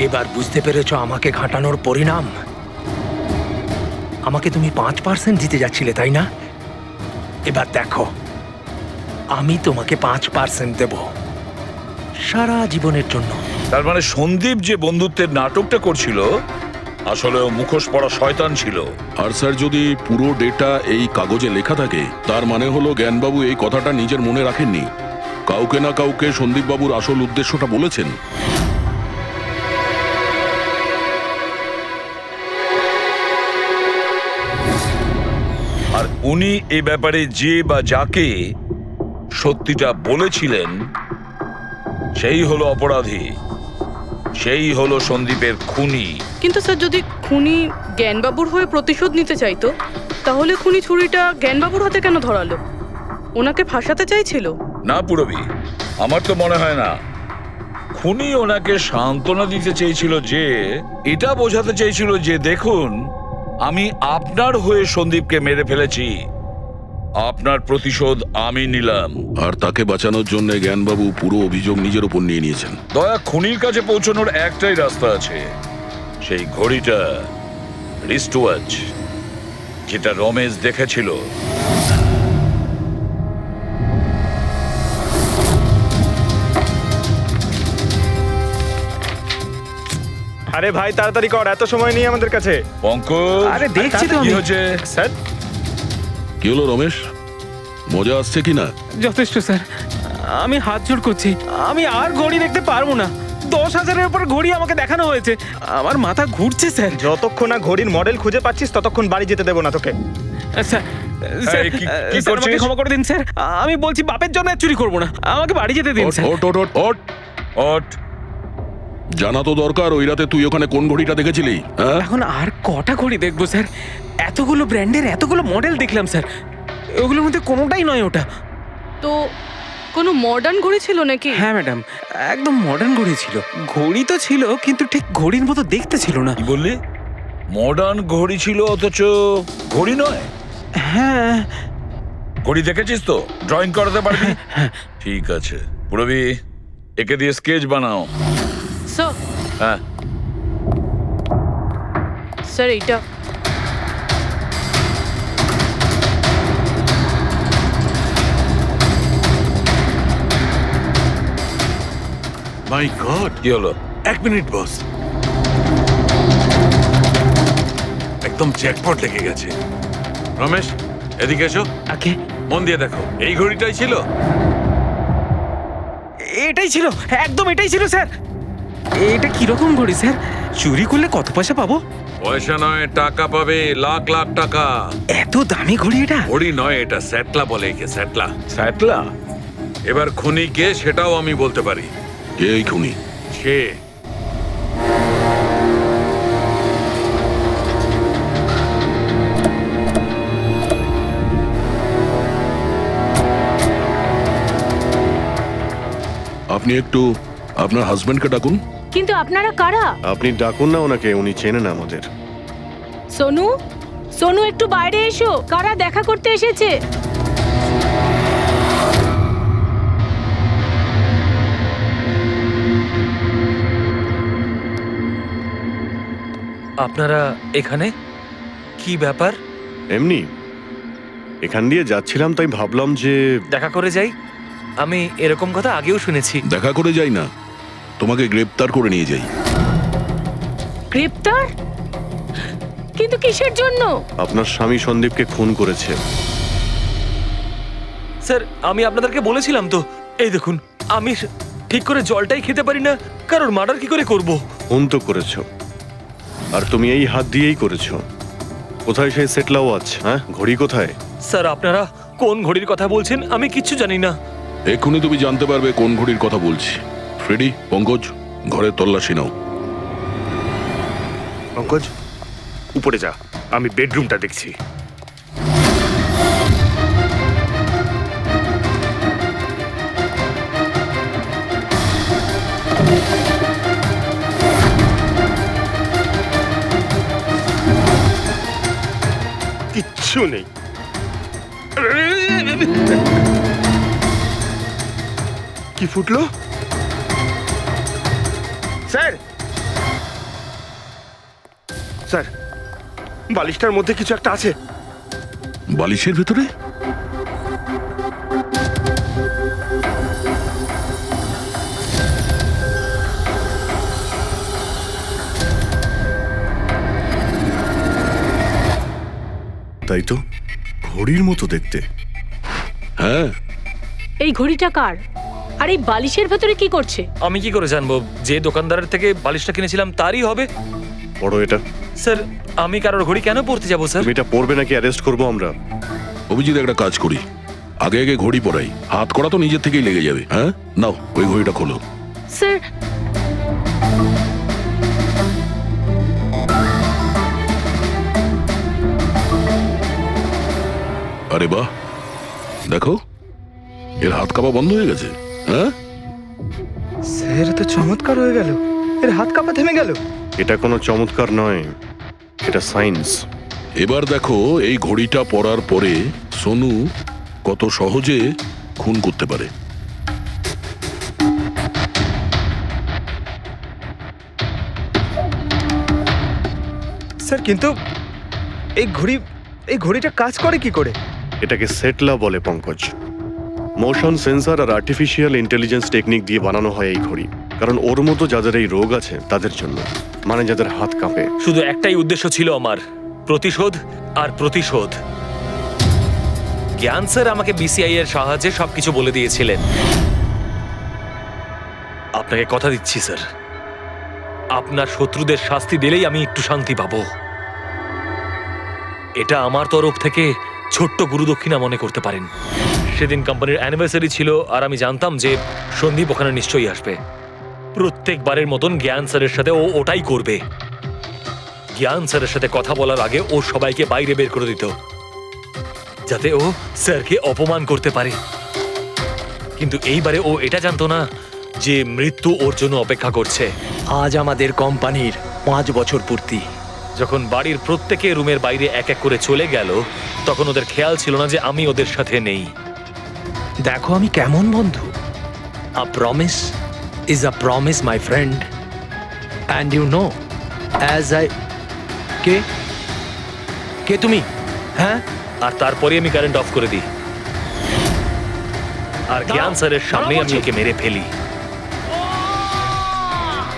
এবার বুঝতে পেরেছো আমাকে ঘাটানোর পরিণাম? আমাকে তুমি 5% দিতে যাচ্ছিলে, তাই না? এবার দেখো, আমি তোমাকে 5% দেব সারা জীবনের জন্য। তার মানে সন্দীপ যে বন্ধুত্বের নাটকটা করছিল আসলে ও মুখোশ পড়া শয়তান ছিল। আর স্যার, যদি পুরো ডেটা এই কাগজে লেখা থাকে, তার মানে হলো জ্ঞানবাবু এই কথাটা নিজের মনে রাখেননি, কাউকে না কাউকে সন্দীপবাবুর আসল উদ্দেশ্যটা বলেছেন। আর উনি এই ব্যাপারে যে বা যাকে সত্যিটা বলেছিলেন সেই হলো অপরাধী, সেই হলো সন্দীপের খুনি। কিন্তু স্যার, যদি খুনি জ্ঞানবাবুর হয়ে প্রতিশোধ নিতে চাইতো, তাহলে খুনি ছুরিটা জ্ঞানবাবুর হাতে কেন ধরালো? ওনাকে ফাঁসাতে চাইছিল? না পুরবি, আমার তো মনে হয় না। খুনি ওনাকে সান্ত্বনা দিতে চেয়েছিল যে এটা বোঝাতে চেয়েছিল যে দেখুন আমি আপনার হয়ে সন্দীপকে মেরে ফেলেছি, আপনার প্রতিশোধ আমি নিলাম। আর তাকে বাঁচানোর জন্য জ্ঞানবাবু পুরো অভিযোগ নিজের উপর নিয়ে নিয়েছেন। দয়া, খুনির কাছে পৌঁছানোর একটাই রাস্তা আছে, সেই ঘড়িটা, রিস্ট ওয়াচ, যেটা রমেশ দেখেছিল। আরে ভাই তাড়াতাড়ি কর, এত সময় নেই আমাদের কাছে। পঙ্কজ, আরে দেখছি তো কি আমি। হয়েছে? স্যার কি হলো রমেশ, মজা আসছে কি না? যথেষ্ট স্যার, আমি হাত জোড় করছি, আমি আর ঘড়ি দেখতে পারবো না। 10,000-এর উপর ঘড়ি আমাকে দেখানো হয়েছে, আমার মাথা ঘুরছে স্যার। যতক্ষণ না ঘড়ির মডেল খুঁজে পাচ্ছিস ততক্ষণ বাড়ি যেতে দেবো না তোকে। স্যার স্যার, এই, কি স্যার, আমাকে করছিস? ক্ষমা করে দিন স্যার, আমি বলছি বাপের জন্য আর চুরি করবো না, আমাকে বাড়ি যেতে দিন স্যার। ওট ওট ওট ওট ওঠ। জানা তো দরকার ওই রাতে তুই ওখানে কোন ঘড়িটা দেখেছিলি, হ্যাঁ? এখন আর কটা ঘড়ি দেখবো স্যার? এতগুলো ব্র্যান্ডের এতগুলো মডেল দেখলাম স্যার, ওগুলোর মধ্যে কোনোটাই নয় ওটা। তো কোনো মডার্ন ঘড়ি ছিল নাকি? হ্যাঁ ম্যাডাম, একদম মডার্ন ঘড়ি ছিল। ঘড়ি তো ছিল কিন্তু ঠিক ঘড়ির মতো দেখতে ছিল না। কি বললি? মডার্ন ঘড়ি ছিল অথচ ঘড়ি নয়? হ্যাঁ। ঘড়ি দেখেছিস তো? ড্রয়িং করাতে পারবি? ঠিক আছে পুরবি, একে দিয়ে স্কেচ বানাও। স্যার, হ্যাঁ, স্যার এইটা। মাই গড, কি হলো? 1 মিনিট বস, একদম জ্যাকপট লেগে গেছে। রমেশ এদিকে এসো, ওকে। মন দিয়ে দেখো, এই ঘড়িটাই ছিল। এটাই ছিল, একদম এটাই ছিল স্যার। এটা কিরকম ঘড়ি স্যার? চুরি করলে কত পয়সা পাবো? পয়সা নয়, টাকা পাবে, লাখ লাখ টাকা। এত দামি ঘড়ি এটা? ঘড়ি নয়, এটা স্যাটলা বলে একে, স্যাটলা। স্যাটলা? এবার খুনি কে সেটাও আমি বলতে পারি। কে এই খুনি? সে আপনি একটু আপনার হাজবেন্ডকে ডাকুন। কিন্তু আপনারা কারা? আপনি ডাকুন না ওনাকে, উনি চেনেন আমাদের। সোনু, সোনু একটু বাইরে এসো, কারা দেখা করতে এসেছে? আপনারা এখানে? কি ব্যাপার? এমনি এখান দিয়ে যাচ্ছিলাম, তাই ভাবলাম যে দেখা করে যাই। আমি এরকম কথা আগেও শুনেছি। দেখা করে যাই না, তোমাকে গ্রেপ্তার করে নিয়ে যাই। গ্রেপ্তার? কিন্তু কিসের জন্য? আপনার স্বামী সন্দীপকে খুন করেছে। স্যার, আমি আপনাদেরকে বলেছিলাম তো, এই দেখুন, আমি ঠিক করে জলটাই খেতে পারি না, কারোর মার্ডার কি করে করব? খুন তো করেছো, আর তুমি এই হাত দিয়েই করেছো। কোথায় সেই সেটলা ওয়াচ? হ্যাঁ, ঘড়ি কোথায়? স্যার, আপনারা কোন ঘড়ির কথা বলছেন আমি কিচ্ছু জানি না। এক্ষুনি তুমি জানতে পারবে কোন ঘড়ির কথা বলছি। ফ্রেডি, পঙ্কজ, ঘরের তল্লাশি নাও। পঙ্কজ, উপরে যা, আমি বেডরুমটা দেখছি। কিচ্ছু নেই। কি ফুটলো? স্যার, স্যার, বালিশটার মধ্যে কিছু একটা আছে। বালিশের ভেতরে? তাই তো, ঘড়ির মতো দেখতে। হ্যাঁ। এই ঘড়িটা কার? আর এই বালিশের ভেতরে কি করছে? আমি কি করে জানবো? যে দোকানদারের থেকে বালিশটা কিনেছিলাম তারই হবে। পড়ো এটা। স্যার, আমি কারোর ঘড়ি কেন পড়তে যাবো স্যার? তুমি এটা পড়বে নাকি অ্যারেস্ট করবো আমরা? অভিজিৎ, একটা কাজ করি, আগে আগে ঘড়ি পরাই, হাত করা তো নিজের থেকেই লেগে যাবে। হ্যাঁ, নাও ওই ঘড়িটা খোলো। স্যার, আরে বাহ, দেখো এর হাত কাঁপা বন্ধ হয়ে গেছে। হ্যাঁ স্যার, তো চমৎকার হয়ে গেল, এর হাত কাঁপা থেমে গেল। এটা কোনো চমৎকার নয়, এটা সায়েন্স। এবার দেখো এই ঘড়িটা পরার পরে সোনু কত সহজে খুন করতে পারে। স্যার কিন্তু এই ঘড়িটা কাজ করে কি করে? এটাকে সেটলা বলে পঙ্কজ। মোশন সেন্সর আর আর্টিফিশিয়াল ইন্টেলিজেন্স টেকনিক দিয়ে বানানো হয় এই ঘড়ি, কারণ ওর মতো যাদের এই রোগ আছে তাদের জন্য, মানে যাদের হাত কাঁপে। শুধু একটাই উদ্দেশ্য ছিল আমার, প্রতিশোধ আর প্রতিশোধ। জ্ঞান স্যার আমাকে বিসিআই এর সাহায্যে সবকিছু বলে দিয়েছিলেন। আপনাকে কথা দিচ্ছি স্যার, আপনার শত্রুদের শাস্তি দিলেই আমি একটু শান্তি পাবো। এটা আমার তরফ থেকে ছোট্ট গুরুদক্ষিণা মনে করতে পারেন। সেদিন কোম্পানির অ্যানিভার্সারি ছিল আর আমি জানতাম যে সন্দীপ ওখানে নিশ্চয়ই আসবে। প্রত্যেকবারের মতন জ্ঞান স্যারের সাথে ও ওটাই করবে। জ্ঞান স্যারের সাথে কথা বলার আগে ও সবাইকে বাইরে বের করে দিত, যাতে ও স্যারকে অপমান করতে পারে। কিন্তু এইবারে ও এটা জানতো না যে মৃত্যু ওর জন্য অপেক্ষা করছে। আজ আমাদের কোম্পানির 5 বছর পূর্তি। যখন বাড়ির প্রত্যেকে রুমের বাইরে এক এক করে চলে গেল, তখন ওদের খেয়াল ছিল না যে আমি ওদের সাথে নেই। দেখো আমি কেমন বন্ধু। A promise is a promise my friend, and you know as I কে কে তুমি? হ্যাঁ, আর তারপরে আমি কারেন্ট অফ করে দিই আর জ্ঞান স্যারের সামনে আমি ওকে মেরে ফেলি।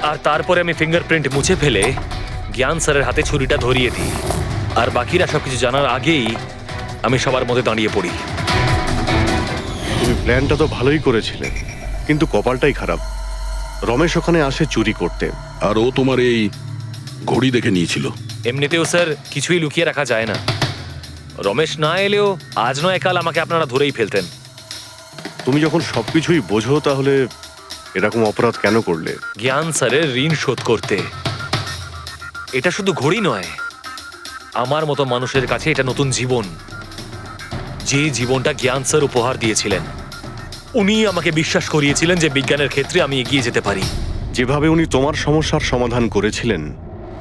আর তারপরে আমি ফিঙ্গারপ্রিন্ট মুছে ফেলে জ্ঞান স্যারের হাতে ছুরিটা ধরিয়ে দিই। আর বাকিরা সবকিছু জানার আগেই আমি সবার মধ্যে দাঁড়িয়ে পড়ি। তুমি প্ল্যানটা তো ভালোই করেছিলে, কিন্তু কপালটাই খারাপ। রমেশ ওখানে আসে চুরি করতে, আর ও তোমার এই ঘড়ি দেখে নিয়েছিল। এমনিতেও স্যার কিছুই লুকিয়ে রাখা যায় না। রমেশ না এলেও আজ নয় কাল আমাকে আপনারা ধরেই ফেলতেন। তুমি যখন সবকিছুই বোঝো তাহলে এরকম অপরাধ কেন করলে? জ্ঞান স্যারের ঋণ শোধ করতে। এটা শুধু ঘড়ি নয়, আমার মতো মানুষের কাছে এটা নতুন জীবন, যে জীবনটা জ্ঞান স্যার উপহার দিয়েছিলেন। উনি আমাকে বিশ্বাস করিয়েছিলেন যে বিজ্ঞানের ক্ষেত্রে আমি এগিয়ে যেতে পারি। যেভাবে উনি তোমার সমস্যার সমাধান করেছিলেন,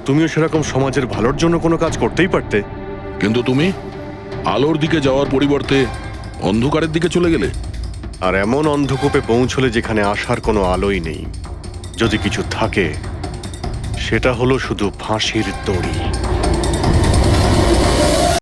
তুমিও সেরকম সমাজের ভালোর জন্য কোনো কাজ করতেই পারতে। কিন্তু তুমি আলোর দিকে যাওয়ার পরিবর্তে অন্ধকারের দিকে চলে গেলে। আর এমন অন্ধকূপে পৌঁছলে যেখানে আসার কোনো আলোই নেই। যদি কিছু থাকে সেটা হলো শুধু ফাঁসির দড়ি।